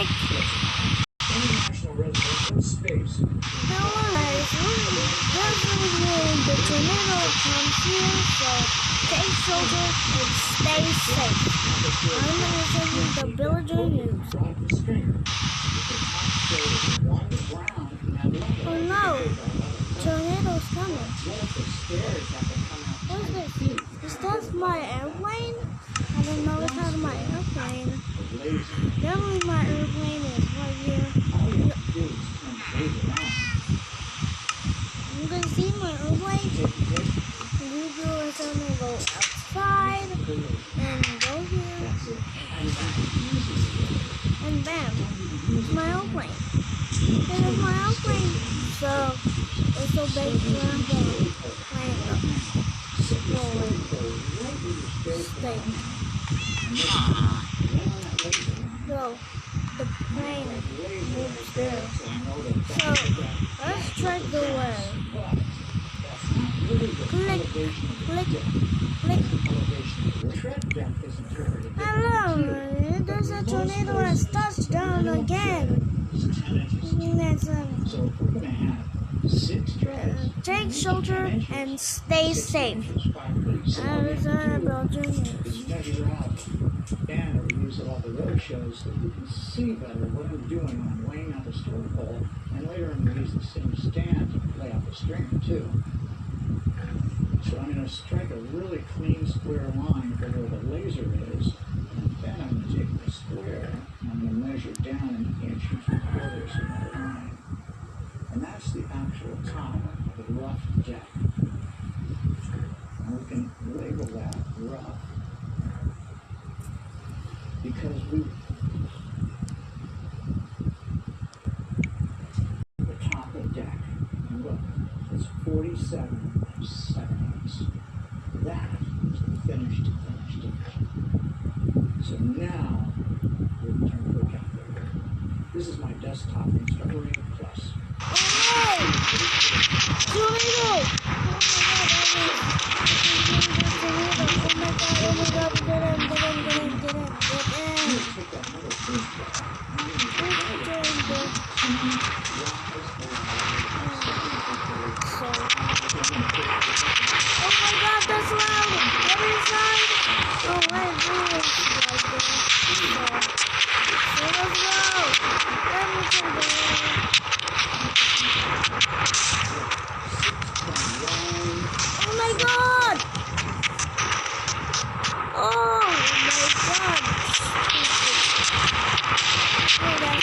outbreak. The tornado comes here, so take shelter and stay safe. I'm going to send you the villager news. Oh no! Tornado's coming. What's this? Is that my airplane? I don't know if that's my airplane. Definitely my airplane is right here. You can see my airplane. You go outside and go here. And bam, it's my airplane. This is my airplane. So it's so big around the plane. Stay. So the plane moves there. So let's check the way. Click, click, click. Hello, there's a tornado that's touched down again. Take shelter and stay safe. And we use all the road shows so you can see better what I'm doing when I'm laying out the string pole, and later I'm going to use the same stand to lay out the string too. So I'm going to strike a really clean square line for where the laser is, and then I'm going to take the square and I'm going to measure down an inch and 3/4 from that line. And that's the actual top of the rough deck. And we can label that rough because the top of the deck, and look, it's 47 seconds. That is the finished. So now we'll turn to the calculator. This is my desktop Discovery Plus. Oh no! Tornado! Oh my god, that's loud! What is that? Oh wait, so let's go! Let me turn it. Oh my god! Oh my god! Oh, that's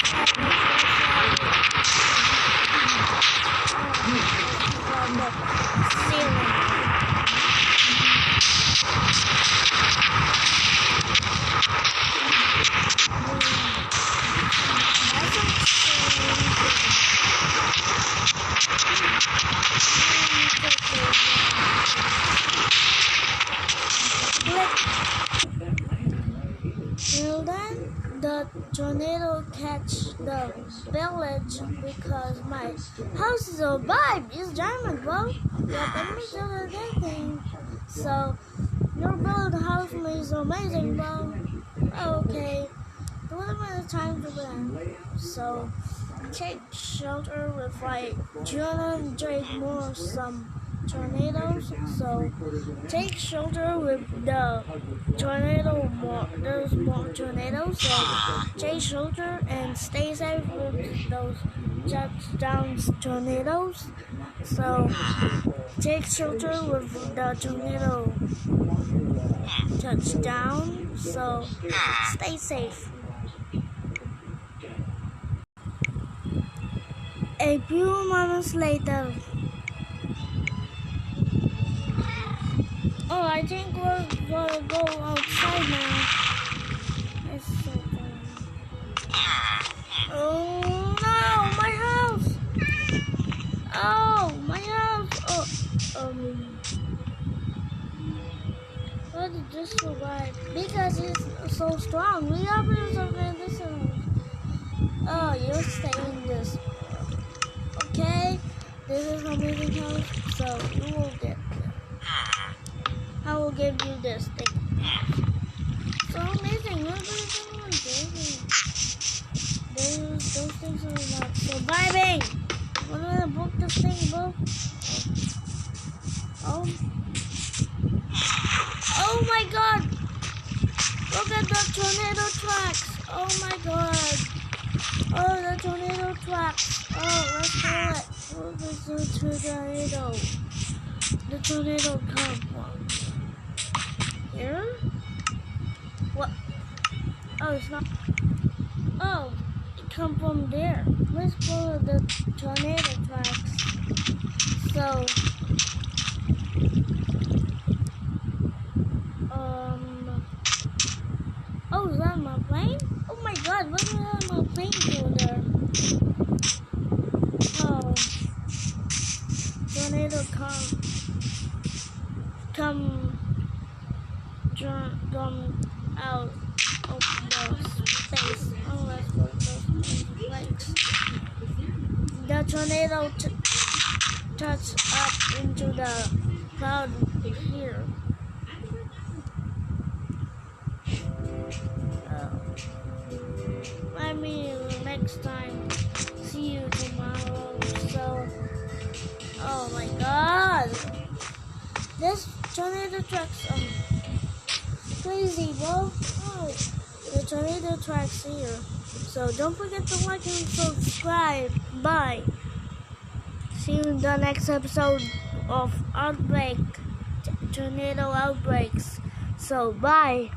Well then, the tornado catch the village because my house is survived. It's diamond, bro. Yeah, that means the good thing. So, your build house is amazing, bro. Okay, the time to win. So, take shelter with like Jonah and Drake more some tornadoes. So take shelter with the tornado. There's more tornadoes. So take shelter and stay safe with those touchdown tornadoes. So take shelter with the tornado touchdown. So stay safe. A few moments later. Oh, I think we're gonna go outside now. It's so dumb. Oh no, my house! Oh, my house! Oh, why did this survive? Because it's so strong. We are preserving this house. Oh, you're staying this. Okay, this is a moving house, so you will get. I will give you this thing. So amazing. What is everyone doing? those things are not surviving. We're gonna book this thing, bro. Oh. Oh my god! Look at the tornado tracks! Oh my god! Oh, the tornado tracks! Oh, let's do it! Oh, the tornado. The tornado come from here? What? Oh, it's not. Oh, it come from there. Let's follow the tornado tracks. So, oh, is that my plane? Oh my god, look at my plane go there. Oh, tornado come out of the space. Oh, let's go to those flakes. The tornado touch up into the cloud here. Maybe next time. See you tomorrow. So, oh my god, this tornado tracks crazy, bro. Oh, the tornado tracks here. So don't forget to like and subscribe. Bye. See you in the next episode of Outbreak, Tornado Outbreaks. So bye.